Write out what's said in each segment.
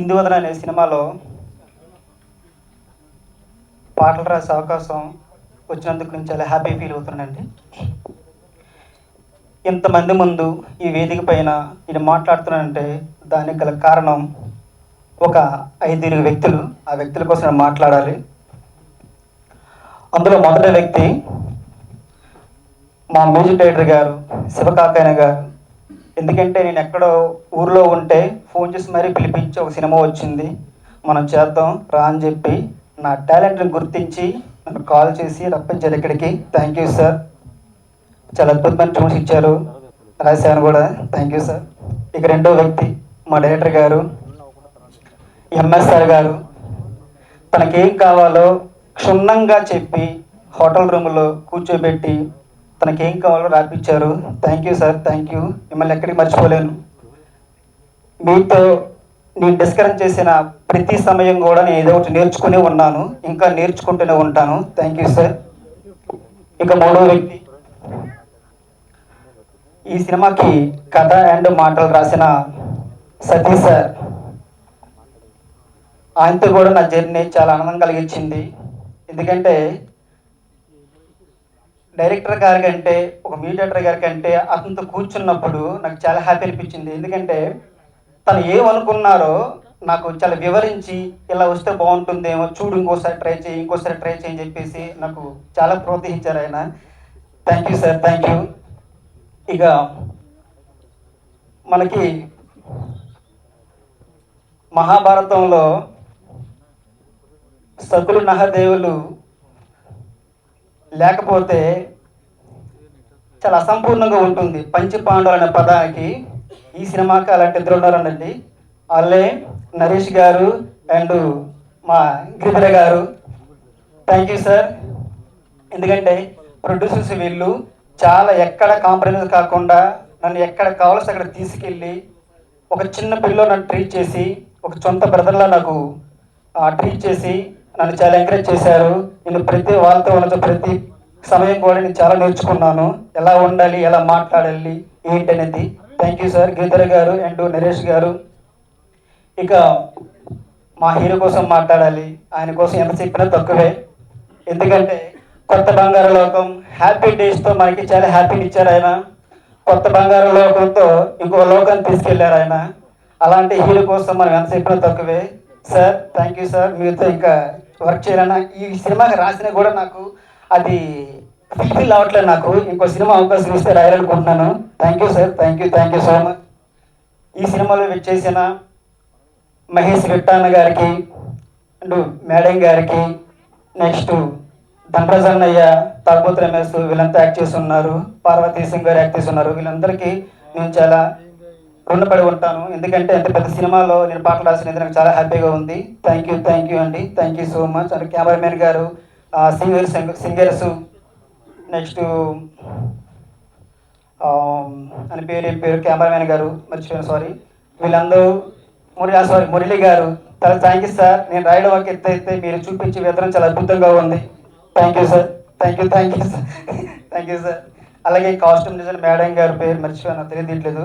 ఇందువదన అనే సినిమాలో పాటలు రాసే అవకాశం వచ్చినందుకు నేను చాలా హ్యాపీ ఫీల్ అవుతున్నానండి. ఇంతమంది ముందు ఈ వేదిక పైన నేను మాట్లాడుతున్నానంటే దానికి గల కారణం ఒక 5 వ్యక్తులు. ఆ వ్యక్తుల కోసం నేను మాట్లాడాలి. అందులో మొదటి వ్యక్తి మా మ్యూజిక్ డైరెక్టర్ గారు శివకాకాయన గారు. ఎందుకంటే నేను ఎక్కడో ఊర్లో ఉంటే ఫోన్ చేసి మరీ పిలిపించి ఒక సినిమా వచ్చింది, మనం చేద్దాం రా అని చెప్పి నా టాలెంట్ని గుర్తించి నన్ను కాల్ చేసి రప్పించారు ఇక్కడికి. Thank you sir. చాలా అద్భుతమైన ట్యూన్స్ ఇచ్చారు, రాశాను కూడా. Thank you sir. ఇక రెండో వ్యక్తి మా డైరెక్టర్ గారు ఎంఎస్ఆర్ గారు. తనకేం కావాలో క్షుణ్ణంగా చెప్పి హోటల్ రూమ్లో కూర్చోబెట్టి తనకేం కావాలో రాపించారు. Thank you sir, thank you. మిమ్మల్ని ఎక్కడికి మర్చిపోలేను. మీతో నేను డిస్కస్ చేసిన ప్రతి సమయం కూడా నేను ఏదో ఒకటి నేర్చుకునే ఉన్నాను, ఇంకా నేర్చుకుంటూనే ఉంటాను. Thank you sir. ఇక మూడో వ్యక్తి ఈ సినిమాకి కథ అండ్ మాటలు రాసిన సతీష్ సార్. ఆయనతో కూడా నా జర్నీ చాలా ఆనందం కలిగించింది. ఎందుకంటే డైరెక్టర్ గారి కంటే ఒక మ్యూజిక్ గారి కంటే అతనితో కూర్చున్నప్పుడు నాకు చాలా హ్యాపీ అనిపించింది. ఎందుకంటే తను ఏమనుకున్నారో నాకు చాలా వివరించి ఇలా వస్తే బాగుంటుందేమో, చూడు ఇంకోసారి ట్రై చేయి, ఇంకోసారి ట్రై చేయి అని చెప్పేసి నాకు చాలా ప్రోత్సహించారు ఆయన. Thank you sir, thank you. ఇక మనకి మహాభారతంలో సకులు నహదేవులు లేకపోతే చాలా అసంపూర్ణంగా ఉంటుంది. పంచపాండవులు అనే పదానికి ఈ సినిమాకి అలాంటి ఇద్దరు ఉన్నారనండి. వాళ్ళే నరేష్ గారు అండ్ మా గిరిధర గారు. Thank you sir. ఎందుకంటే ప్రొడ్యూసర్స్ వీళ్ళు చాలా ఎక్కడ కాంప్రమైజ్ కాకుండా నన్ను ఎక్కడ కావాల్సి అక్కడ తీసుకెళ్ళి ఒక చిన్న పిల్లో నన్ను ట్రీట్ చేసి ఒక సొంత బ్రదర్లా నాకు ట్రీట్ చేసి నన్ను చాలా ఎంకరేజ్ చేశారు. నేను ప్రతి వాళ్ళతో ఉన్నతో ప్రతి సమయం కూడా నేను చాలా నేర్చుకున్నాను, ఎలా ఉండాలి, ఎలా మాట్లాడాలి ఏంటి అనేది. థ్యాంక్ యూ సార్ గిరిధర్ గారు అండ్ నరేష్ గారు. ఇక మా హీరో కోసం మాట్లాడాలి. ఆయన కోసం ఎంత చెప్పినా తక్కువే. ఎందుకంటే కొత్త బంగారు లోకం హ్యాపీ డేస్తో మనకి చాలా హ్యాపీని ఇచ్చారు ఆయన. కొత్త బంగారు లోకంతో ఇంకో లోకాన్ని తీసుకెళ్లారు ఆయన. అలాంటి హీరో కోసం మనం ఎంత చెప్పినా తక్కువే. Sir thank you sir. మీతో ఇంకా వర్క్ చేయాలన్నా ఈ సినిమాకి రాసినా కూడా నాకు అది ఫుల్ఫిల్ అవ్వట్లేదు. నాకు ఇంకో సినిమా అవకాశం ఇస్తే రాయాలనుకుంటున్నాను. Thank you sir, thank you, thank you so much. ఈ సినిమాలో చేసిన మహేష్ విట్టాన్న గారికి అండ్ మేడం గారికి, నెక్స్ట్ ధనరాజ్ అన్నయ్య, తాగుబోతు రమేష్ వీళ్ళంతా యాక్ట్ చేసి ఉన్నారు, పార్వతీ సింగ్ గారు యాక్ట్ చేసి ఉన్నారు. వీళ్ళందరికీ నేను చాలా రుణపడి ఉంటాను. ఎందుకంటే ఎంత పెద్ద సినిమాలో నేను పాటలు రాసినది నాకు చాలా హ్యాపీగా ఉంది. థ్యాంక్ యూ అండి, thank you so much. And cameraman గారు, సింగర్స్, నెక్స్ట్ అని ఏం పేరు కెమెరామెన్ గారు మర్చిపోయాను, సారీ. వీళ్ళందరూ మురళి గారు, చాలా థ్యాంక్ యూ సార్. నేను రాయడం ఒక ఎత్తు అయితే మీరు చూపించే విధానం చాలా అద్భుతంగా ఉంది. Thank you sir, thank you sir, thank you sir. అలాగే కాస్ట్యూమ్ డిజైన్ మేడం గారి పేరు మర్చిపోయాను, తెలియట్లేదు.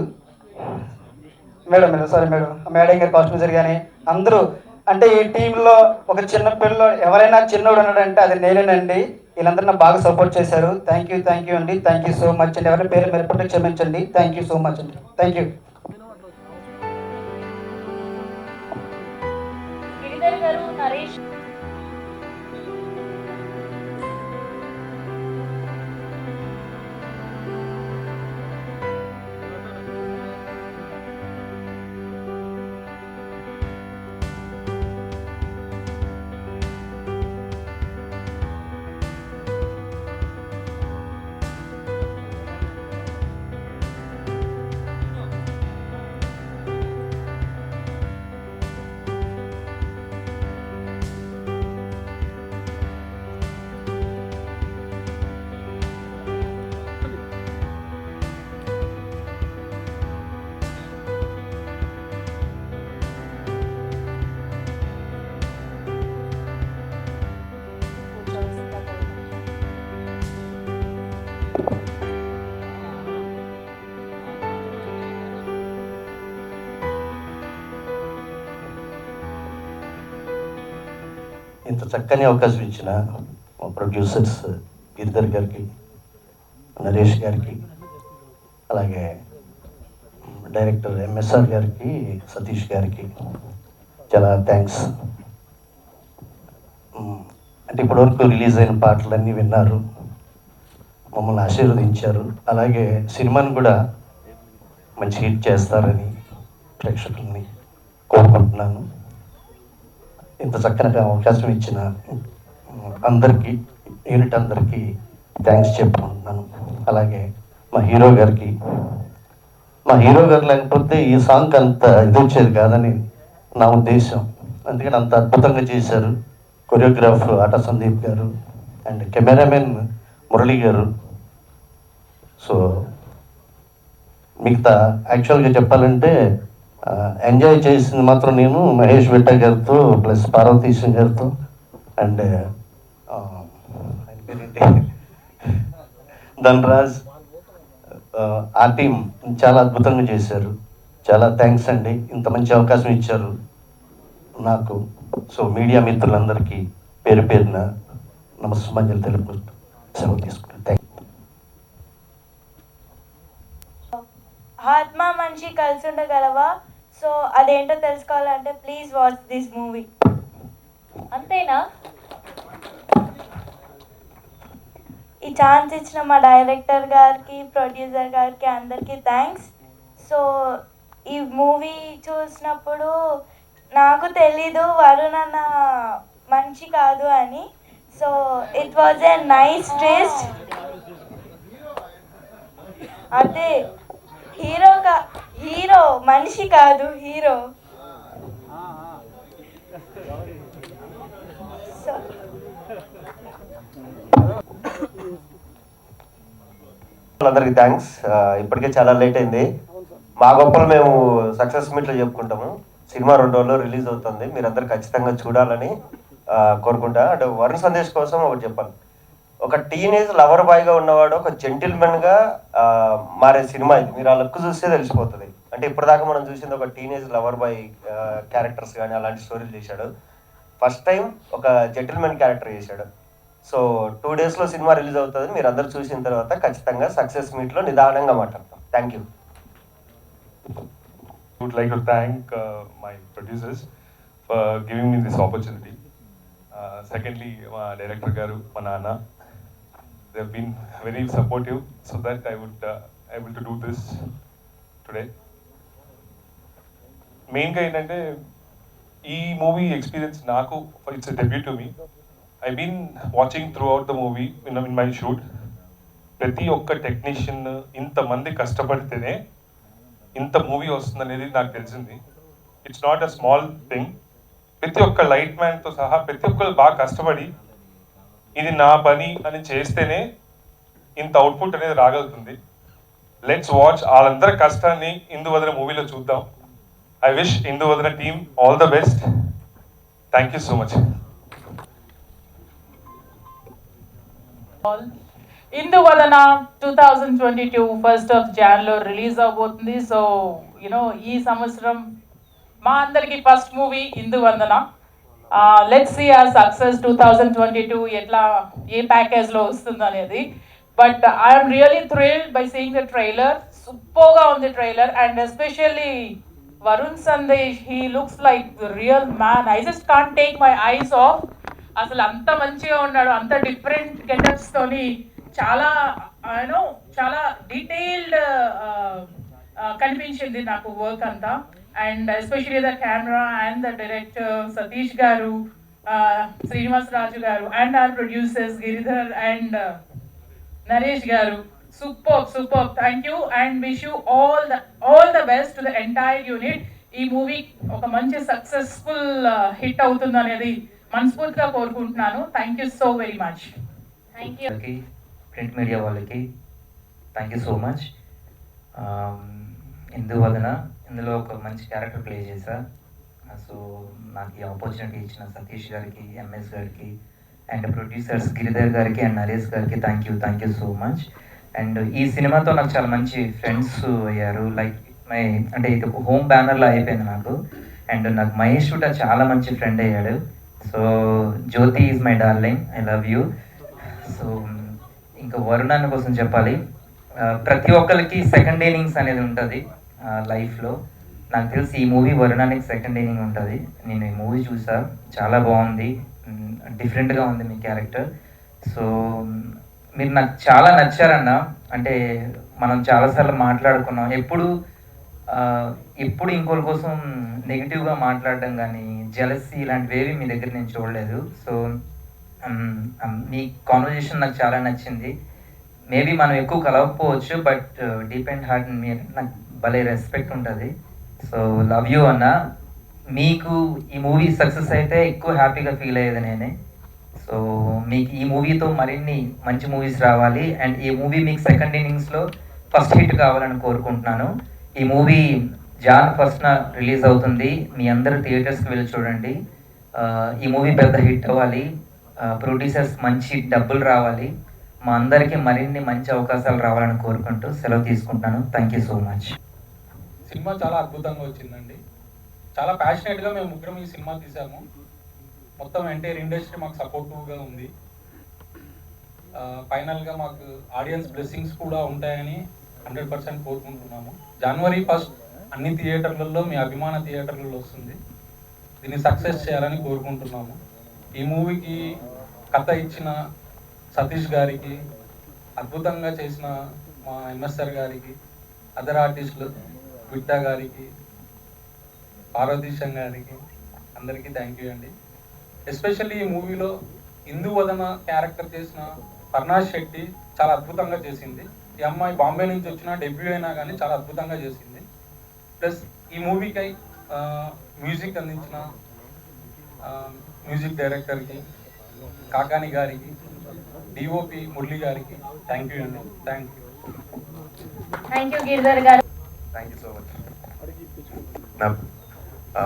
మేడం సారీ మేడం గారి కాస్ట్యూమ్ డిజైన్ కానీ అందరూ, అంటే ఈ టీంలో ఒక చిన్న పిల్ల ఎవరైనా చిన్నోడు ఉన్నాడంటే అది నేనేనండి. వీళ్ళందరూ నాకు బాగా సపోర్ట్ చేశారు. థ్యాంక్ యూ అండి, థ్యాంక్ యూ సో మచ్ అండి. ఎవరైనా పేరు మీరు క్షమించండి. థ్యాంక్ యూ సో మచ్ అండి, థ్యాంక్ యూ. నరేష్ ఇంత చక్కని అవకాశం ఇచ్చిన మా ప్రొడ్యూసర్స్ గిరిధర్ గారికి, నరేష్ గారికి, అలాగే డైరెక్టర్ ఎంఎస్ఆర్ గారికి, సతీష్ గారికి చాలా థ్యాంక్స్. అంటే ఇప్పటివరకు రిలీజ్ అయిన పాటలన్నీ విన్నారు, మమ్మల్ని ఆశీర్వదించారు. అలాగే సినిమాని కూడా మంచి హిట్ చేస్తారని ప్రేక్షకుల్ని కోరుకుంటున్నాను. ఇంత చక్కని అవకాశం ఇచ్చిన అందరికీ, యూనిట్ అందరికీ థ్యాంక్స్ చెప్పుకుంటున్నాను. అలాగే మా హీరో గారికి, మా హీరో గారు లేకపోతే ఈ సాంగ్ అంత ఇది వచ్చేది కాదని నా ఉద్దేశం. అందుకని అంత అద్భుతంగా చేశారు. కొరియోగ్రాఫ్ ఆట సందీప్ గారు అండ్ కెమెరామెన్ మురళి గారు. సో మిగతా యాక్చువల్గా చెప్పాలంటే ఎంజాయ్ చేసింది మాత్రం నేను మహేష్ విట్ట గారితో ప్లస్ పార్వతీశం గారితో అండ్ ఆయన పేరేంటి ధనరాజ్, ఆ టీం చాలా అద్భుతంగా చేశారు. చాలా థ్యాంక్స్ అండి, ఇంత మంచి అవకాశం ఇచ్చారు నాకు. సో మీడియా మిత్రులందరికీ పేరు పేరున నమస్సుమాంజలి తెలుపుకుంటూ సెలవు తీసుకుంటాను. Thank you. ఆత్మ మనిషి కలిసి ఉండగలవా? సో అదేంటో తెలుసుకోవాలంటే ప్లీజ్ వాచ్ దిస్ మూవీ. అంతేనా? ఈ ఛాన్స్ ఇచ్చిన మా డైరెక్టర్ గారికి, ప్రొడ్యూసర్ గారికి అందరికీ థ్యాంక్స్. సో ఈ మూవీ చూసినప్పుడు నాకు తెలీదు వరుణ్ అన్న మంచి కాదు అని. So it was a nice twist. అదే హీరో మనిషి కాదు, హీరో. సో అందరికీ థ్యాంక్స్. ఇప్పటికే చాలా లేట్ అయింది. మా గొప్పలు మేము సక్సెస్ మీట్లో చెప్పుకుంటాము. సినిమా 2 రోజుల్లో రిలీజ్ అవుతుంది, మీరందరూ ఖచ్చితంగా చూడాలని కోరుకుంటా. అంటే వరుణ్ సందేశ్ కోసం ఒకటి చెప్పాలి. ఒక టీనేజ్ లవర్ బాయ్గా ఉన్నవాడు ఒక జెంటిల్మెన్గా మారే సినిమా ఇది. మీరు ఆ లుక్ చూస్తే తెలిసిపోతుంది. అంటే ఇప్పటిదాకా మనం చూసింది ఒక టీనేజ్ లవర్ బాయ్ క్యారెక్టర్స్ కానీ అలాంటి స్టోరీలు చేశాడు. ఫస్ట్ టైం ఒక జెంటిల్మెన్ క్యారెక్టర్ చేశాడు. సో 2 డేస్లో సినిమా రిలీజ్ అవుతుంది. మీరు అందరూ చూసిన తర్వాత ఖచ్చితంగా సక్సెస్ మీట్లో నిదానంగా మాట్లాడతాం. Thank you. I would like to thank my producers for giving me this opportunity. Secondly, my director Garu, my Nana, they have been very supportive so that I would able to do this today. Main ga ఏంటంటే ఈ movie experience నాకు it's a debut to me. I been watching throughout the movie in my shoot. ప్రతి ఒక్క technician ఇంతమంది కష్టపడితేనే ఇంత movie వస్తుందనేది నాకు తెలిసింది. It's not a small thing. ప్రతి ఒక్క లైట్ మ్యాన్తో సహా ప్రతి ఒక్కరు బాగా కష్టపడి ఇది నా పని అని చేస్తేనే ఇంత అవుట్పుట్ అనేది రాగలుగుతుంది. లెట్స్ వాచ్ వాళ్ళందరి కష్టాన్ని ఇందువదన మూవీలో చూద్దాం. I wish Induvadana team all the best. Thank you so much. Induvadana 2022 1st of January release అవబోతుంది. సో ఈ సంవత్సరం మా అందరికి first movie Induvadana. Let's see ఆ సక్సెస్ 2022 ఎట్లా ఏ ప్యాకేజ్లో వస్తుంది అనేది. But I'm really thrilled by seeing the trailer. సూపర్గా ఉంది trailer. And especially Varun Sandesh, he looks like real man. I just can't take my eyes off. అసలు అంత మంచిగా ఉన్నాడు, అంత డిఫరెంట్ గెటప్స్తోని. చాలా చాలా డీటెయిల్డ్ కనిపించింది నాకు వర్క్ అంతా. And especially the camera and the director Satish గారు, శ్రీనివాస్ రాజు గారు and our producers Giridhar and Naresh గారు. Super. Thank you and wish you all the best to the entire unit. ఈ మూవీ ఒక మంచి సక్సెస్ఫుల్ హిట్ అవుతుంది అనేది మనస్ఫూర్తిగా కోరుకుంటున్నాను. Thank you so very much. Thank you. Print media వాళ్ళకి thank you so much. Induvadana ఇందులో ఒక మంచి క్యారెక్టర్ ప్లే చేశా. సో నాకు ఈ ఆపర్చునిటీ ఇచ్చిన సతీష్ గారికి, ఎంఎస్ గారికి అండ్ ప్రొడ్యూసర్స్ గిరిధర్ గారికి అండ్ నరేష్ గారికి thank you so much. And ఈ సినిమాతో నాకు చాలా మంచి ఫ్రెండ్స్ అయ్యారు. లైక్ అంటే ఇది ఒక హోమ్ బ్యానర్లో అయిపోయింది నాకు. అండ్ నాకు మహేష్ కూడా చాలా మంచి ఫ్రెండ్ అయ్యాడు. So Jyothi is my darling, I love you. So ఇంకా వరుణాన్ని కోసం చెప్పాలి. ప్రతి ఒక్కరికి సెకండ్ ఇన్నింగ్స్ అనేది ఉంటుంది లైఫ్లో. నాకు తెలిసి ఈ మూవీ వరుణానికి సెకండ్ ఇన్నింగ్ ఉంటుంది. నేను ఈ మూవీ చూసా, చాలా బాగుంది, డిఫరెంట్గా ఉంది మీ క్యారెక్టర్. సో మీరు నాకు చాలా నచ్చారన్న. అంటే మనం చాలాసార్లు మాట్లాడుకున్నాం, ఎప్పుడు ఇంకోరి కోసం నెగిటివ్గా మాట్లాడడం కానీ జెలసీ ఇలాంటివి మీ దగ్గర నేను చూడలేదు. సో మీ కాన్వర్జేషన్ నాకు చాలా నచ్చింది. మేబీ మనం ఎక్కువ కలవకపోవచ్చు, బట్ డీప్ అండ్ హార్ట్ మీరు నాకు భలే రెస్పెక్ట్ ఉంటుంది. సో లవ్ యూ అన్న. మీకు ఈ మూవీ సక్సెస్ అయితే ఎక్కువ హ్యాపీగా ఫీల్ అయ్యేది నేనే. సో మీకు ఈ మూవీతో మరిన్ని మంచి మూవీస్ రావాలి, అండ్ ఈ మూవీ మీకు సెకండ్ ఇన్నింగ్స్లో ఫస్ట్ హిట్ కావాలని కోరుకుంటున్నాను. ఈ మూవీ జాన్ 1st రిలీజ్ అవుతుంది. మీ అందరూ థియేటర్స్కి వెళ్ళి చూడండి. ఈ మూవీ పెద్ద హిట్ అవ్వాలి, ప్రొడ్యూసర్స్ మంచి డబ్బులు రావాలి, మా అందరికీ మరిన్ని మంచి అవకాశాలు రావాలని కోరుకుంటూ సెలవు తీసుకుంటున్నాను. Thank you so much. Cinema చాలా అద్భుతంగా వచ్చిందండి. చాలా ప్యాషనేట్గా మేము ముగ్గురం ఈ సినిమా తీసాము. మొత్తం ఎంటైర్ ఇండస్ట్రీ మాకు సపోర్టివ్గా ఉంది. ఫైనల్గా మాకు ఆడియన్స్ బ్లెస్సింగ్స్ కూడా ఉంటాయని 100% కోరుకుంటున్నాము. January 1st అన్ని థియేటర్లలో, మీ అభిమాన థియేటర్లలో వస్తుంది. దీన్ని సక్సెస్ చేయాలని కోరుకుంటున్నాము. ఈ మూవీకి కథ ఇచ్చిన సతీష్ గారికి, అద్భుతంగా చేసిన మా ఎంఎస్ఆర్ గారికి, అదర్ ఆర్టిస్టులు విట్టా గారికి, పార్వతీశం గారికి, అందరికీ థ్యాంక్ యూ అండి. ఎస్పెషల్లీ ఈ మూవీలో ఇందువదన క్యారెక్టర్ చేసిన పర్నాష్ శెట్టి చాలా అద్భుతంగా చేసింది. ఈ అమ్మాయి బాంబే నుంచి వచ్చిన డెబ్యూ అయినా కానీ చాలా అద్భుతంగా చేసింది. ప్లస్ ఈ మూవీకై మ్యూజిక్ అందించిన మ్యూజిక్ డైరెక్టర్కి, కాకాని గారికి, డిఓపి మురళి గారికి థ్యాంక్ యూ అండి. Thank you. Thank you Giridhar గారు. Thank you so much.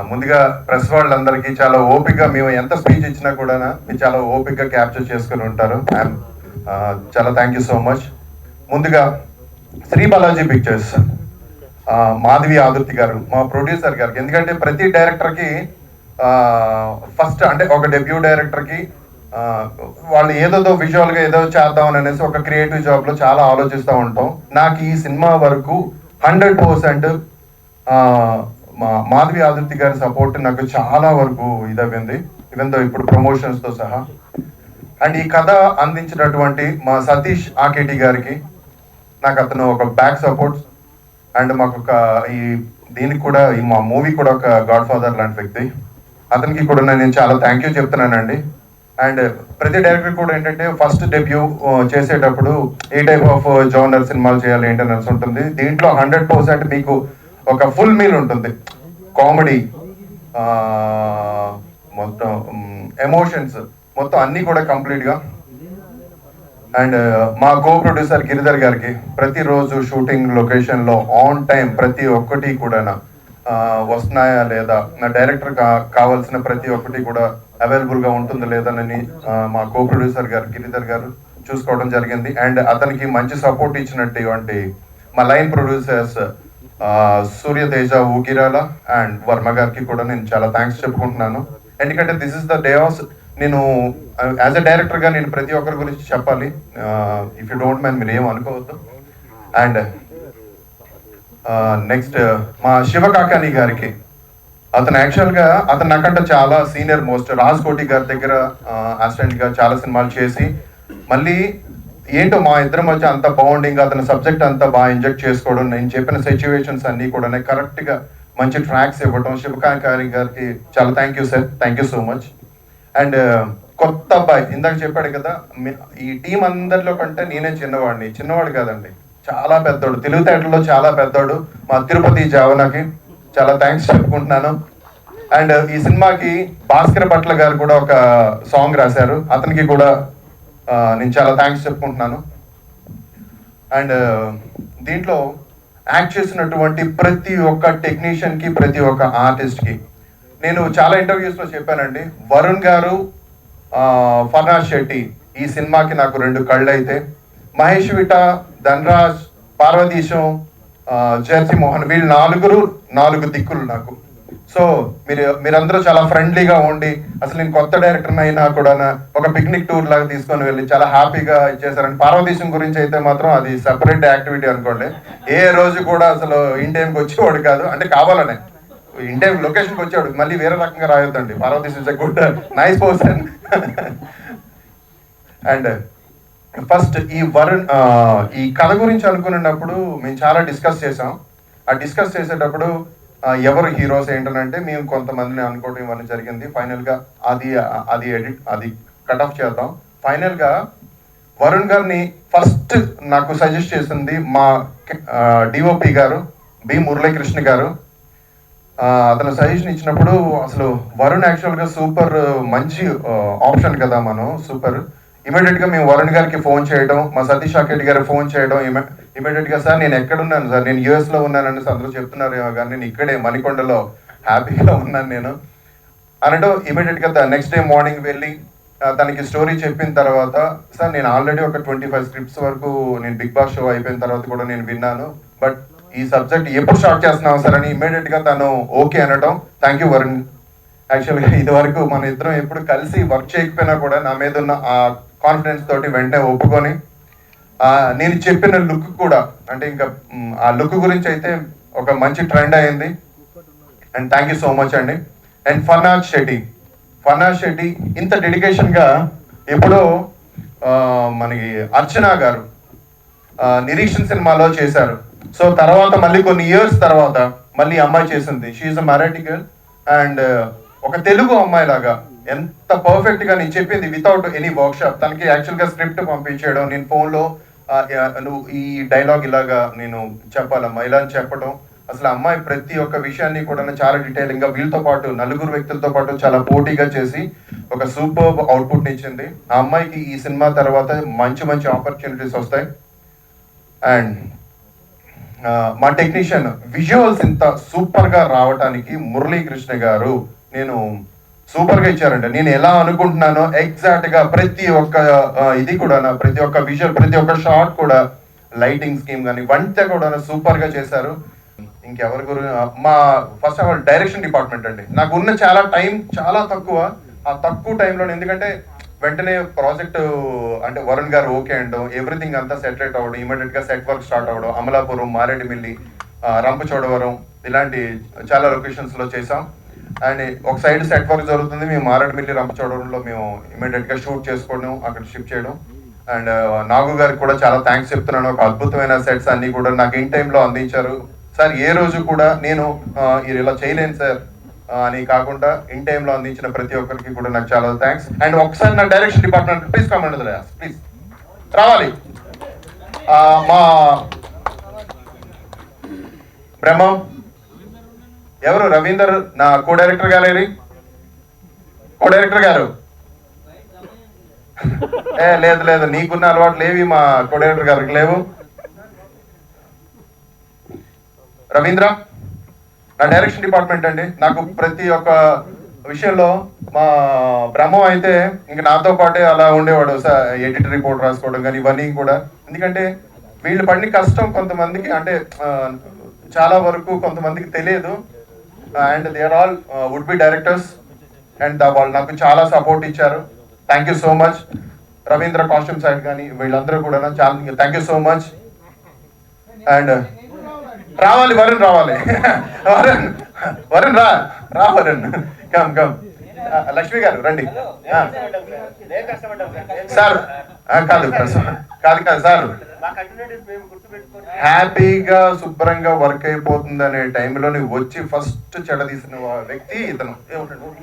ముందుగా ప్రెస్ వాళ్ళందరికీ చాలా ఓపికగా, మేము ఎంత స్పీచ్ ఇచ్చినా కూడా మీరు చాలా ఓపికగా క్యాప్చర్ చేసుకుని ఉంటారు. చాలా థ్యాంక్ యూ సో మచ్. ముందుగా శ్రీ బాలాజీ పిక్చర్స్, మాధవి ఆదుర్తి గారు, మా ప్రొడ్యూసర్ గారికి, ఎందుకంటే ప్రతి డైరెక్టర్కి ఫస్ట్ అంటే ఒక డెబ్యూ డైరెక్టర్కి వాళ్ళు ఏదో విజువల్గా ఏదో చేద్దాం అనేసి ఒక క్రియేటివ్ జాబ్లో చాలా ఆలోచిస్తూ ఉంటాం. నాకు ఈ సినిమా వరకు 100% మాధవి ఆదుర్తి గారి సపోర్ట్ నాకు చాలా వరకు ఇదైంది, ఈవెన్ దో ఇప్పుడు ప్రమోషన్స్తో సహా. అండ్ ఈ కథ అందించినటువంటి మా సతీష్ ఆకేటి గారికి, నాకు అతను ఒక బ్యాక్ సపోర్ట్, అండ్ మాకు ఒక దీనికి కూడా మా మూవీ కూడా ఒక గాడ్ ఫాదర్ లాంటి వ్యక్తి, అతనికి కూడా నేను చాలా థ్యాంక్ యూ చెప్తున్నానండి. అండ్ ప్రతి డైరెక్టర్ కూడా ఏంటంటే ఫస్ట్ డెబ్యూ చేసేటప్పుడు ఏ టైప్ ఆఫ్ జోనర్ సినిమాలు చేయాలి ఏంటనేసి ఉంటుంది. దీంట్లో 100% మీకు ఒక ఫుల్ మీల్ ఉంటుంది. కామెడీ, మొత్తం ఎమోషన్స్, మొత్తం అన్నీ కూడా కంప్లీట్గా. అండ్ మా కో ప్రొడ్యూసర్ గిరిధర్ గారికి ప్రతిరోజు షూటింగ్ లొకేషన్లో ఆన్ టైం ప్రతి ఒక్కటి కూడా వస్తున్నాయా లేదా, నా డైరెక్టర్ కావాల్సిన ప్రతి ఒక్కటి కూడా అవైలబుల్గా ఉంటుందా లేదనని మా కో ప్రొడ్యూసర్ గారు గిరిధర్ గారు చూసుకోవడం జరిగింది. అండ్ అతనికి మంచి సపోర్ట్ ఇచ్చినటువంటి మా line producers Suryateja, Ukirala and Varma గారికి కూడా నేను చాలా థ్యాంక్స్ చెప్పుకుంటున్నాను. ఎందుకంటే this is the day of, నేను యాజ్ అ డైరెక్టర్గా నేను ప్రతి ఒక్కరి గురించి చెప్పాలి. ఇఫ్ యూ డోంట్ మైండ్ మీరు ఏం అనుకోవద్దు. అండ్ నెక్స్ట్ మా శివకాకాని గారికి, అతను యాక్చువల్గా అతను నాకంటే చాలా సీనియర్ మోస్ట్, రాజ్ కోటి గారి దగ్గర అసిస్టెంట్గా చాలా సినిమాలు చేసి మళ్ళీ ఏంటో మా ఇద్దరి మధ్య అంత బాండింగ్, అతని సబ్జెక్ట్ అంతా బాగా ఇంజెక్ట్ చేసుకోవడం, నేను చెప్పిన సిచ్యువేషన్స్ అన్నీ కూడా కరెక్ట్గా మంచి ట్రాక్స్ ఇవ్వడం, శివకాకాని గారికి చాలా thank you sir, thank you so much. And కొత్త అబ్బాయి ఇందాక చెప్పాడు కదా, ఈ టీం అందరిలో కంటే నేనే చిన్నవాడు కాదండి, చాలా పెద్దోడు, తెలివితేటల్లో చాలా పెద్దోడు, మా తిరుపతి జావనాకి చాలా థ్యాంక్స్ చెప్పుకుంటున్నాను. అండ్ ఈ సినిమాకి భాస్కర్ భట్ల గారు కూడా ఒక సాంగ్ రాశారు, అతనికి కూడా నేను చాలా థ్యాంక్స్ చెప్పుకుంటున్నాను. అండ్ దీంట్లో యాక్ట్ చేసినటువంటి ప్రతి ఒక్క టెక్నీషియన్కి, ప్రతి ఒక్క ఆర్టిస్ట్కి నేను చాలా ఇంటర్వ్యూస్లో చెప్పానండి. వరుణ్ గారు, పర్నాష్ శెట్టి ఈ సినిమాకి నాకు 2 కళ్ళు అయితే, మహేష్ విటా, ధనరాజ్, పార్వతీశం, జెర్సీ మోహన్, వీళ్ళు 4 దిక్కులు నాకు. సో మీరందరూ చాలా ఫ్రెండ్లీగా ఉండి అసలు నేను కొత్త డైరెక్టర్ అయినా కూడా ఒక పిక్నిక్ టూర్ లాగా తీసుకొని వెళ్ళి చాలా హ్యాపీగా ఇచ్చేసారండి. పార్వతీశం గురించి అయితే మాత్రం అది సెపరేట్ యాక్టివిటీ అనుకోండి. ఏ రోజు కూడా అసలు ఇన్ టైంకి వచ్చేవాడు కాదు, అంటే కావాలనే ఇన్ టైం లొకేషన్కి వచ్చేవాడు, మళ్ళీ వేరే రకంగా రాయొద్దండి. Parvateesam is a good nice person. And first ఈ కథ గురించి అనుకున్నప్పుడు మేము చాలా డిస్కస్ చేసాం. ఆ డిస్కస్ చేసేటప్పుడు ఎవరు హీరోస్ ఏంటనంటే మేము కొంతమందిని అనుకోవడం ఇవన్నీ జరిగింది. ఫైనల్గా అది కట్ ఆఫ్ చేద్దాం. ఫైనల్గా వరుణ్ గారిని ఫస్ట్ నాకు సజెస్ట్ చేసింది మా డిఓపి గారు బి మురళీకృష్ణ గారు. అతను సజెషన్ ఇచ్చినప్పుడు అసలు వరుణ్ యాక్చువల్గా సూపర్ మంచి ఆప్షన్ కదా, మనం సూపర్. ఇమీడియట్గా మేము వరుణ్ గారికి ఫోన్ చేయడం, మా సతీష్ అకెట్ గారికి ఫోన్ చేయడం, ఇమీడియట్గా సార్ నేను ఎక్కడున్నాను సార్, నేను యూఎస్లో ఉన్నానని అందరూ చెప్తున్నారు కానీ నేను ఇక్కడే మణికొండలో హ్యాపీగా ఉన్నాను నేను అనడం. ఇమీడియట్గా నెక్స్ట్ డే మార్నింగ్ వెళ్ళి తనకి స్టోరీ చెప్పిన తర్వాత, సార్ నేను ఆల్రెడీ ఒక 25 స్క్రిప్ట్స్ వరకు నేను బిగ్ బాస్ షో అయిపోయిన తర్వాత కూడా నేను విన్నాను, బట్ ఈ సబ్జెక్ట్ ఎప్పుడు స్టార్ట్ చేస్తున్నాం సార్ అని ఇమీడియట్గా తను ఓకే అనడం. Thank you Varun. యాక్చువల్గా ఇది వరకు మన ఇద్దరం ఎప్పుడు కలిసి వర్క్ చేయకపోయినా కూడా నా మీద ఉన్న ఆ కాన్ఫిడెన్స్ తోటి వెంటనే ఒప్పుకొని నేను చెప్పిన లుక్ కూడా, అంటే ఇంకా ఆ లుక్ గురించి అయితే ఒక మంచి ట్రెండ్ అయింది. And thank you so much అండి. అండ్ ఫర్నాజ్ శెట్టి ఇంత డెడికేషన్గా ఎప్పుడో మనకి అర్చన గారు నిరీక్షణ్ సినిమాలో చేశారు. సో తర్వాత మళ్ళీ కొన్ని ఇయర్స్ తర్వాత మళ్ళీ అమ్మాయి చేసింది. She's a Marathi girl and ఒక తెలుగు అమ్మాయి లాగా ఎంత పర్ఫెక్ట్ గా నేను చెప్పింది వితౌట్ ఎనీ వర్క్షాప్. తనకి యాక్చువల్ గా స్క్రిప్ట్ పంపించేయడం, నేను ఫోన్లో నువ్వు ఈ డైలాగ్ ఇలాగా నేను చెప్పాలమ్మా ఇలా అని చెప్పడం. అసలు అమ్మాయి ప్రతి ఒక్క విషయాన్ని కూడా చాలా డీటెయిలింగ్ గా వీళ్ళతో పాటు నలుగురు వ్యక్తులతో పాటు చాలా పోటీగా చేసి ఒక సూపర్ అవుట్పుట్ ఇచ్చింది. ఆ అమ్మాయికి ఈ సినిమా తర్వాత మంచి మంచి ఆపర్చునిటీస్ వస్తాయి. అండ్ మా టెక్నీషియన్ విజువల్స్ ఇంత సూపర్ గా రావడానికి మురళీకృష్ణ గారు నేను సూపర్ గా ఇచ్చారండి. నేను ఎలా అనుకుంటున్నానో ఎగ్జాక్ట్ గా ప్రతి ఒక్క ఇది కూడా ప్రతి ఒక్క విజువల్ ప్రతి ఒక్క షాట్ కూడా లైటింగ్ స్కీమ్ కానీ వంట కూడా సూపర్ గా చేశారు. ఇంకెవరి గురించి మా first of all direction department అండి. నాకు ఉన్న చాలా టైం చాలా తక్కువ. ఆ తక్కువ టైంలో ఎందుకంటే వెంటనే ప్రాజెక్ట్ అంటే వరుణ్ గారు ఓకే అంటాం, ఎవ్రీథింగ్ అంతా సెటిల్ అవ్వడం, ఇమీడియట్ గా సెట్ వర్క్ స్టార్ట్ అవ్వడం, అమలాపురం, మారేడుమిల్లి, రంపచోడవరం ఇలాంటి చాలా లొకేషన్స్ లో చేసాం. అండ్ ఒక సైడ్ సెట్ వర్క్ జరుగుతుంది, మేము మారేడుమిల్లి, రంపచోడవరంలో మేము ఇమీడియట్ గా షూట్ చేసుకోవడం, అక్కడ షిఫ్ట్ చేయడం. అండ్ నాగు గారికి కూడా చాలా థ్యాంక్స్ చెప్తున్నాను. ఒక అద్భుతమైన సెట్స్ అన్ని కూడా నాకు ఇన్ టైంలో అందించారు. సార్ ఏ రోజు కూడా నేను ఇలా చేయలేను సార్ అని కాకుండా ఇన్ టైంలో అందించిన ప్రతి ఒక్కరికి కూడా నాకు చాలా థ్యాంక్స్. అండ్ ఒకసారి నా direction department please comment please రావాలి. మా బ్రహ్మం ఎవరు రవీందర్ నా కో డైరెక్టర్ గారు, లేదు నీకున్న అలవాటు లేవి మా కో డైరెక్టర్ గారికి లేవు. రవీంద్ర నా డైరెక్షన్ డిపార్ట్మెంట్ అండి. నాకు ప్రతి ఒక్క విషయంలో మా బ్రహ్మం అయితే ఇంక నాతో పాటే అలా ఉండేవాడు, ఎడిటర్ రిపోర్ట్ రాసుకోవడం కానీ ఇవన్నీ కూడా. ఎందుకంటే వీళ్ళు పడిన కష్టం కొంతమందికి అంటే చాలా వరకు కొంతమందికి తెలియదు. And they are all would be directors and వాళ్ళు నాకు చాలా సపోర్ట్ ఇచ్చారు. Thank you so much. Ravindra costume side కానీ వీళ్ళందరూ కూడా చాలా thank you so much. And రావాలి వరుణ్ రా వరుణ్ కమ్ లక్ష్మి గారు రండి సార్. కాదు సార్, హ్యాపీగా శుభ్రంగా వర్క్ అయిపోతుంది అనే టైంలో నువ్వు వచ్చి ఫస్ట్ చెడ తీసిన వ్యక్తి ఇతను.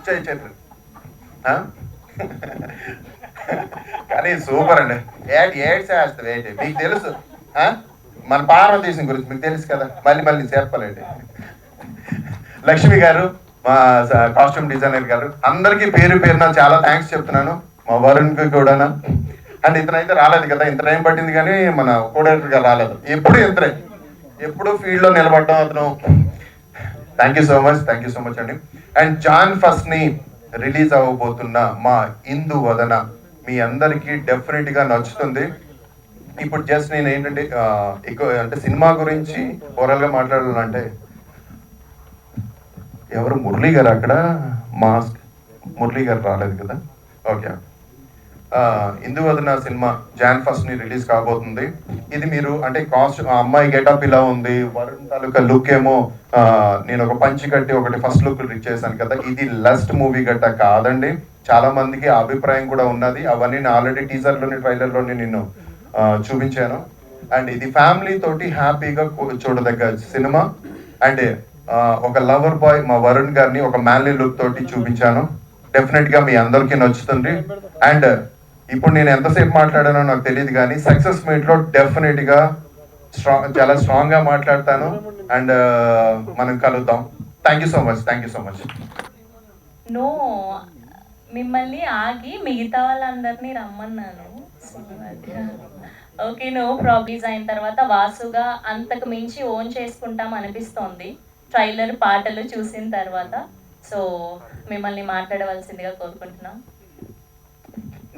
చేతులు కానీ సూపర్ అండి. చేస్తుంది ఏంటి మీకు తెలుసు, మన పార్వతీశం గురించి మీకు తెలుసు కదా, మళ్ళీ చేర్పాలండి. లక్ష్మి గారు మా కాస్ట్యూమ్ డిజైనర్ గారు అందరికీ పేరున చాలా థ్యాంక్స్ చెప్తున్నాను. మా వరుణ్కి కూడా. అండ్ ఇతనైతే రాలేదు కదా, ఇంత టైం పట్టింది కానీ మన కో డైరెక్టర్ గారు రాలేదు. ఎప్పుడు ఫీల్డ్లో నిలబడ్డాం అతను. థ్యాంక్ యూ సో మచ్ అండి. అండ్ జాన్ ఫస్ట్ ని రిలీజ్ అవ్వబోతున్న మా ఇందు వదన మీ అందరికీ డెఫినెట్గా నచ్చుతుంది. ఇప్పుడు జస్ట్ నేను ఏంటంటే ఎక్కువ అంటే సినిమా గురించి ఓవరాల్గా మాట్లాడాలంటే ఎవరు మురళీ గారు అక్కడ మాస్క్ మురళీ గారు రాలేదు కదా. ఓకే, ఇందువదన సినిమా Jan 1st రిలీజ్ కాబోతుంది. ఇది మీరు అంటే కాస్ట్ అమ్మాయి గెటప్ ఇలా ఉంది, వరుణ్ తాలూకా లుక్ ఏమో నేను ఒక పంచి కట్టి ఒకటి ఫస్ట్ లుక్ రిలీజ్ చేశాను కదా, ఇది లస్ట్ మూవీ గట్ట కాదండి. చాలా మందికి ఆ అభిప్రాయం కూడా ఉన్నది. అవన్నీ నేను ఆల్రెడీ టీజర్లోని ట్రైలర్లోని నేను చూపించాను. అండ్ ఇది ఫ్యామిలీ తోటి హ్యాపీగా చూడదగ్గ సినిమా. అండ్ ఒక లవర్ బాయ్ మా వరుణ్ గారిని ఒక మ్యాన్లీ లుక్ తోటి చూపించాను. డెఫినెట్గా మీ అందరికీ నచ్చుతుంది. అండ్ ఇప్పుడు నేను ఎంతసేపు మాట్లాడానో నాకు తెలియదు, కానీ సక్సెస్ మీట్లో డెఫినెట్గా చాలా స్ట్రాంగ్గా మాట్లాడతాను. అండ్ మనం కలుద్దాం. Thank you so much, thank you so much. No, మిమ్మల్ని ఆగి మిగతా వాళ్ళందరినీ రమ్మన్నాను. Okay, no problems. అయిన తర్వాత వాసుగా అంతకు మించి ఓన్ చేసుకుంటాం అనిపిస్తోంది ట్రైలర్ పాటలు చూసిన తర్వాత. సో మిమ్మల్ని మాట్లాడవలసిందిగా కోరుకుంటున్నాం.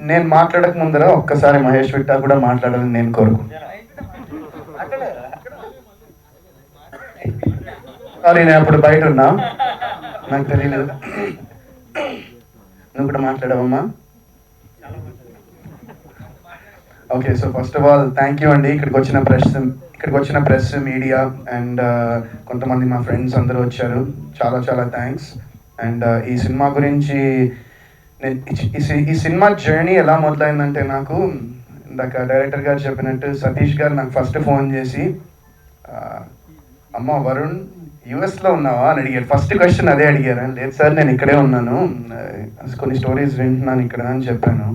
నేను మాట్లాడక ముందర ఒక్కసారి మహేష్ విట్టా కూడా మాట్లాడాలని నేను కోరుకుంటున్నాను. సారీ, నేను అప్పుడు బయట ఉన్నా, నాకు తెలియలేదు. నువ్వు కూడా మాట్లాడవమ్మా. Okay, so first of all thank you అండి. ఇక్కడికి వచ్చిన ప్రెస్ మీడియా అండ్ కొంతమంది మా ఫ్రెండ్స్ అందరూ వచ్చారు. చాలా చాలా థ్యాంక్స్. అండ్ ఈ సినిమా గురించి ఈ సినిమా జర్నీ ఎలా మొదలైందంటే, నాకు ఇందాక డైరెక్టర్ గారు చెప్పినట్టు సతీష్ గారు నాకు ఫస్ట్ ఫోన్ చేసి, అమ్మ వరుణ్ యూఎస్లో ఉన్నావా అని అడిగారు. ఫస్ట్ క్వశ్చన్ అదే అడిగారు. లేదు సార్, నేను ఇక్కడే ఉన్నాను, కొన్ని స్టోరీస్ వింటున్నాను ఇక్కడ అని చెప్పాను.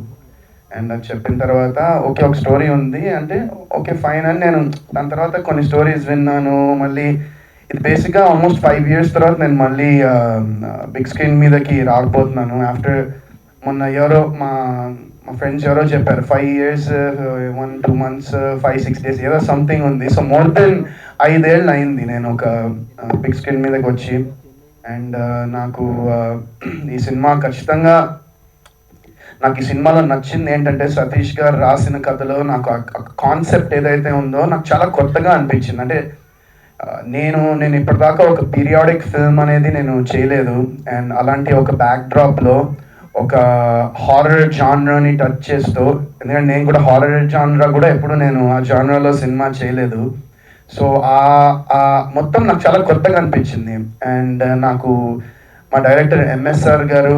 అండ్ అది చెప్పిన తర్వాత ఓకే ఒక స్టోరీ ఉంది అంటే ఓకే ఫైన్ అని నేను దాని తర్వాత కొన్ని స్టోరీస్ విన్నాను. మళ్ళీ ఇది బేసిక్గా ఆల్మోస్ట్ 5 years తర్వాత నేను మళ్ళీ బిగ్ స్క్రీన్ మీదకి రాకపోతున్నాను. ఆఫ్టర్ మొన్న ఎవరో మా ఫ్రెండ్స్ ఎవరో చెప్పారు 5 years 1-2 months 5-6 days ఏదో సంథింగ్ ఉంది. సో మోర్ దెన్ 5 ఏళ్ళు అయింది నేను ఒక బిగ్ స్క్రీన్ మీదకి వచ్చి. అండ్ నాకు ఈ సినిమా ఖచ్చితంగా నాకు ఈ సినిమాలో నచ్చింది ఏంటంటే, సతీష్ గారు రాసిన కథలో నాకు కాన్సెప్ట్ ఏదైతే ఉందో నాకు చాలా కొత్తగా అనిపించింది. అంటే నేను ఇప్పటిదాకా ఒక పీరియాడిక్ ఫిల్మ్ అనేది నేను చేయలేదు. అండ్ అలాంటి ఒక బ్యాక్డ్రాప్లో ఒక హారర్ జానరాని టచ్ చేస్తూ, ఎందుకంటే నేను కూడా హారర్ జానరా కూడా ఎప్పుడు నేను ఆ జానరాలో సినిమా చేయలేదు. సో మొత్తం నాకు చాలా కొత్తగా అనిపించింది. అండ్ నాకు మా డైరెక్టర్ ఎంఎస్ఆర్ గారు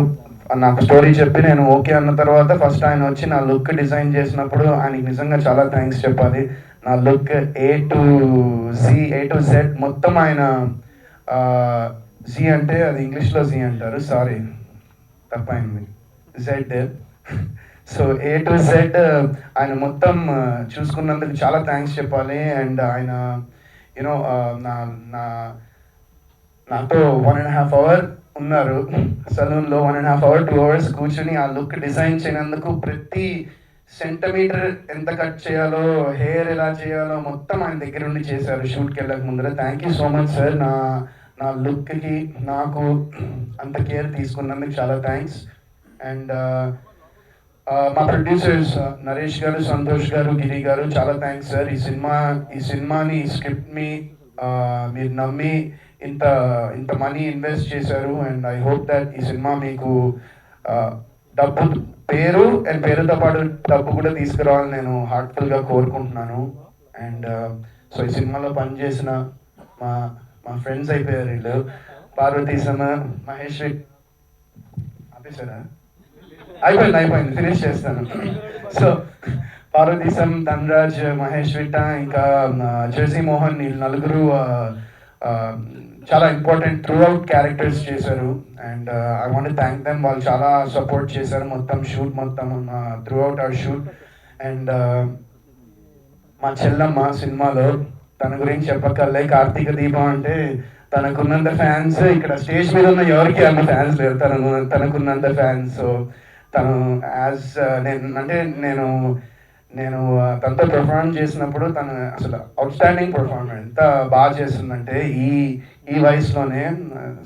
నాకు స్టోరీ చెప్పి నేను ఓకే అన్న తర్వాత ఫస్ట్ ఆయన వచ్చి నా లుక్ డిజైన్ చేసినప్పుడు ఆయనకి నిజంగా చాలా థ్యాంక్స్ చెప్పాలి. నా లుక్ A to Z మొత్తం ఆయన, జీ అంటే అది ఇంగ్లీష్లో జీ అంటారు, సారీ తప్పైంది, Z. So A to Z ఆయన మొత్తం చూసుకున్నందుకు చాలా థ్యాంక్స్ చెప్పాలి. అండ్ ఆయన యూనో నాతో 1.5 hour ఉన్నారు సలూన్లో. 1.5 hour 2 hours కూర్చుని ఆ లుక్ డిజైన్ చేయనందుకు ప్రతి సెంటీమీటర్ ఎంత కట్ చేయాలో, హెయిర్ ఎలా చేయాలో మొత్తం ఆయన దగ్గర ఉండి చేశారు షూట్కి వెళ్ళక ముందర. Thank you so much sir. నా లుక్కి నాకు అంత కేర్ తీసుకున్నందుకు చాలా థ్యాంక్స్. అండ్ మా ప్రొడ్యూసర్స్ నరేష్ గారు, సంతోష్ గారు, గిరి గారు చాలా థ్యాంక్స్ సార్. ఈ సినిమాని ఈ స్క్రిప్ట్ని మీరు నమ్మి ఇంత మనీ ఇన్వెస్ట్ చేశారు. అండ్ ఐ హోప్ దట్ ఈ సినిమా మీకు పేరుతో పాటు డబ్బు కూడా తీసుకురావాలని నేను హార్ట్ఫుల్గా కోరుకుంటున్నాను. అండ్ సో ఈ సినిమాలో పనిచేసిన మా ఫ్రెండ్స్ అయిపోయారు వీళ్ళు, పార్వతీశమ, మహేష్. ఆపేశారా? అయిపోయింది, ఫినిష్ చేస్తాను. సో పార్వతీశం, ధనరాజ్, మహేష్ విట్ట, ఇంకా జెర్సీ మోహన్, వీళ్ళు నలుగురు చాలా ఇంపార్టెంట్ త్రూ అవుట్ క్యారెక్టర్స్ చేశారు. And I want thank them. వాళ్ళు చాలా సపోర్ట్ చేశారు మొత్తం షూట్ మొత్తం through out hour shoot. And మా చెల్లమ్మ సినిమాలో, తన గురించి చెప్పక్కర్లే, కార్తీక దీపం అంటే తనకున్నంత ఫ్యాన్స్ ఇక్కడ స్టేజ్ మీద ఉన్న ఎవరికి అన్న ఫ్యాన్స్ లేరు, తనకున్నంత ఫ్యాన్స్. సో తను నేను తనతో పెర్ఫార్మ్ చేసినప్పుడు తను అసలు అవుట్ స్టాండింగ్ పెర్ఫార్మర్, ఎంత బాగా చేస్తుందంటే ఈ వయసులోనే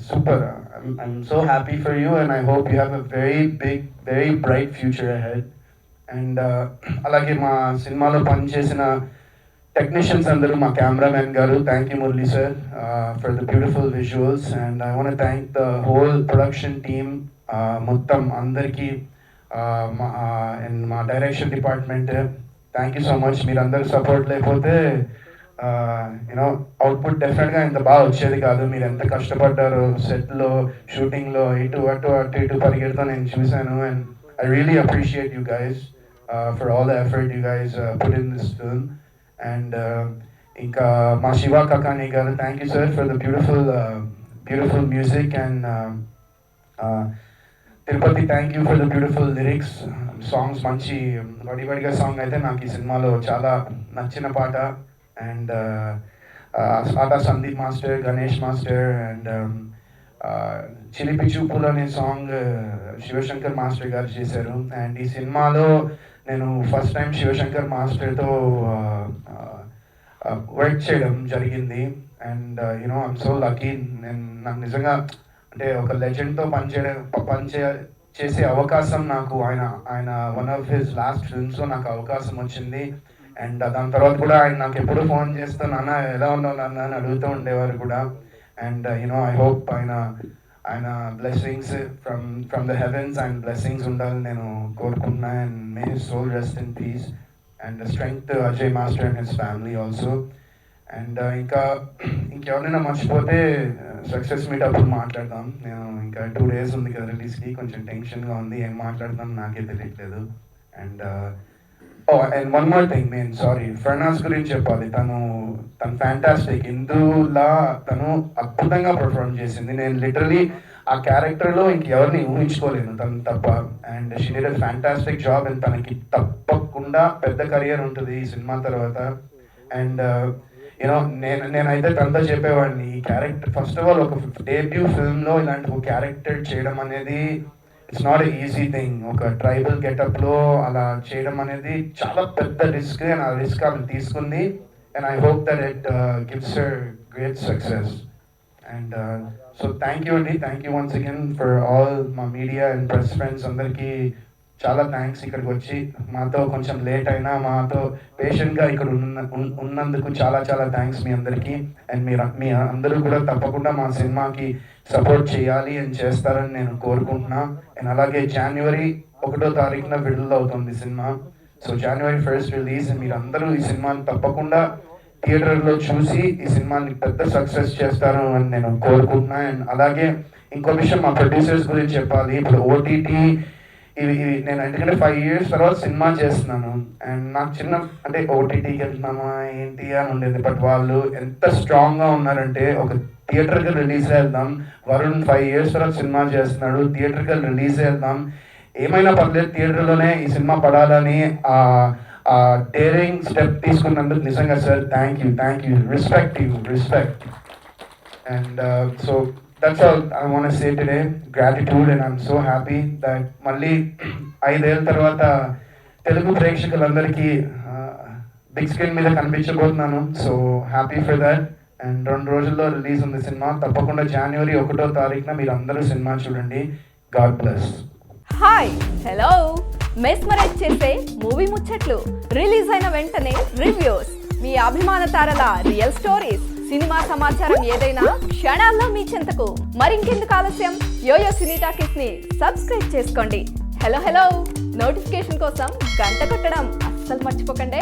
super. I'm so happy for you and I hope you have a very bright future ahead. And అలాగే మా సినిమాలో పనిచేసిన టెక్నీషియన్స్ అందరూ, మా కెమెరామెన్ గారు, thank you Murali sir for the beautiful visuals. And I want thank the whole production team మొత్తం అందరికీ, మా direction department, thank you so much. మీరందరూ సపోర్ట్ లేకపోతే యూనో అవుట్పుట్ డెఫినెట్గా ఇంత బాగా వచ్చేది కాదు. మీరు ఎంత కష్టపడ్డారు సెట్లో, షూటింగ్లో, ఇటు పరిగెడుతూ నేను చూశాను. And I really appreciate you guys for all the effort you guys put in this film. And ఇంకా మా శివ కకాని గారు, thank you sir for the beautiful music. And Tirupati, thank you for the beautiful lyrics. Songs మంచి వడివడిగా song అయితే నాకు ఈ సినిమాలో చాలా నచ్చిన పాట. అండ్ ఆట Sandeep master, Ganesh master, and చిలిపి చూపులు అనే సాంగ్ శివశంకర్ మాస్టర్ గారు చేశారు. అండ్ ఈ సినిమాలో నేను ఫస్ట్ టైం శివశంకర్ మాస్టర్తో వర్క్ చేయడం జరిగింది. And you know I'm so lucky. నాకు నిజంగా అంటే ఒక లెజెండ్తో చేసే అవకాశం నాకు ఆయన వన్ ఆఫ్ హిస్ లాస్ట్ ఫిల్మ్స్లో నాకు అవకాశం వచ్చింది. అండ్ దాని తర్వాత కూడా ఆయన నాకు ఎప్పుడు ఫోన్ చేస్తూ నాన్న ఎలా ఉన్నావు నాన్న అని అడుగుతూ ఉండేవారు కూడా. అండ్ యూనో ఐ హోప్ ఆయన బ్లెస్సింగ్స్ ఫ్రమ్ ద హెవెన్స్, ఆయన బ్లెస్సింగ్స్ ఉండాలని నేను కోరుకుంటున్నా. And may his soul rest in peace and strength Ajay master and his family also. అండ్ ఇంకెవరైనా మర్చిపోతే సక్సెస్ మీట్ అప్పుడు మాట్లాడదాం. నేను ఇంకా 2 days ఉంది కదా రిలీజ్కి, కొంచెం టెన్షన్గా ఉంది, ఏం మాట్లాడదాం నాకే తెలియట్లేదు. And and one more thing, నేను సారీ ఫర్నాస్ గురించి చెప్పాలి. తను ఫ్యాంటాస్టిక్. ఇందులా తను అద్భుతంగా పర్ఫార్మ్ చేసింది. నేను లిటరలీ ఆ క్యారెక్టర్లో ఇంకెవరిని ఊహించుకోలేను తను తప్ప. And she did a fantastic job. And తనకి తప్పకుండా పెద్ద కెరియర్ ఉంటుంది ఈ సినిమా తర్వాత. అండ్ యూనో నేనైతే తనతో చెప్పేవాడిని, ఈ క్యారెక్టర్ ఫస్ట్ ఆఫ్ ఆల్ ఒక డెబ్యూ ఫిల్మ్లో ఇలాంటి ఒక క్యారెక్టర్ చేయడం అనేది it's not a easy thing. ఒక ట్రైబల్ గెటప్లో అలా చేయడం అనేది చాలా పెద్ద రిస్క్. అండ్ ఆ రిస్క్ ఆమె తీసుకుంది. And I hope that it gives her great success. And so thank you అండి, thank you once again for all మా మీడియా అండ్ ప్రెస్ ఫ్రెండ్స్ అందరికీ చాలా థ్యాంక్స్. ఇక్కడికి వచ్చి మాతో కొంచెం లేట్ అయినా మాతో పేషెంట్గా ఇక్కడ ఉన్నందుకు చాలా థ్యాంక్స్ మీ అందరికీ. అండ్ మీ అందరూ కూడా తప్పకుండా మా సినిమాకి సపోర్ట్ చేయాలి అని చేస్తారని నేను కోరుకుంటున్నా. అండ్ అలాగే January 1వ విడుదల అవుతుంది cinema. So January 1st release. మీరు అందరూ ఈ సినిమాని తప్పకుండా థియేటర్లో చూసి ఈ సినిమాని పెద్ద సక్సెస్ చేస్తారు అని నేను కోరుకుంటున్నా. అండ్ అలాగే ఇంకో విషయం మా ప్రొడ్యూసర్స్ గురించి చెప్పాలి. ఇప్పుడు OTT ఇవి నేను ఎందుకంటే 5 years తర్వాత సినిమా చేస్తున్నాను. అండ్ నాకు అంటే OTTకి వెళ్తున్నామా ఏంటి అని ఉండేది. బట్ వాళ్ళు ఎంత స్ట్రాంగ్గా ఉన్నారంటే ఒక థియేటర్కి రిలీజ్ వెళ్దాం, వరుణ్ 5 years తర్వాత సినిమా చేస్తున్నాడు, థియేటర్కి రిలీజ్ వెళ్దాం, ఏమైనా పర్లేదు థియేటర్లోనే ఈ సినిమా పడాలని డేరింగ్ స్టెప్ తీసుకున్నందుకు నిజంగా sir thank you, respect. And so that's all I want to say today. Gratitude, and I'm so happy that మళ్ళీ 5 ఏళ్ళ తర్వాత తెలుగు ప్రేక్షకులందరికీ బిగ్ స్క్రీన్ మీద కనిపించబోతున్నాను. So happy for that. And 2 రోజుల్లో రిలీజ్ ఉంది సినిమా. తప్పకుండా January 1వ మీరు అందరూ సినిమా చూడండి. God bless. Hi, hello. Mesmerise చేసే మూవీ ముచ్చట్లు, రిలీజ్ అయిన వెంటనే రివ్యూస్, మీ అభిమాన తారల రియల్ స్టోరీస్, సినిమా సమాచారం ఏదైనా క్షణాల్లో మీ చెంతకు. మరింకెందుకు ఆలస్యం, యోయో సినీ టాకీస్ ని సబ్స్క్రైబ్ చేసుకోండి. హలో నోటిఫికేషన్ కోసం గంట కొట్టడం అస్సలు మర్చిపోకండి.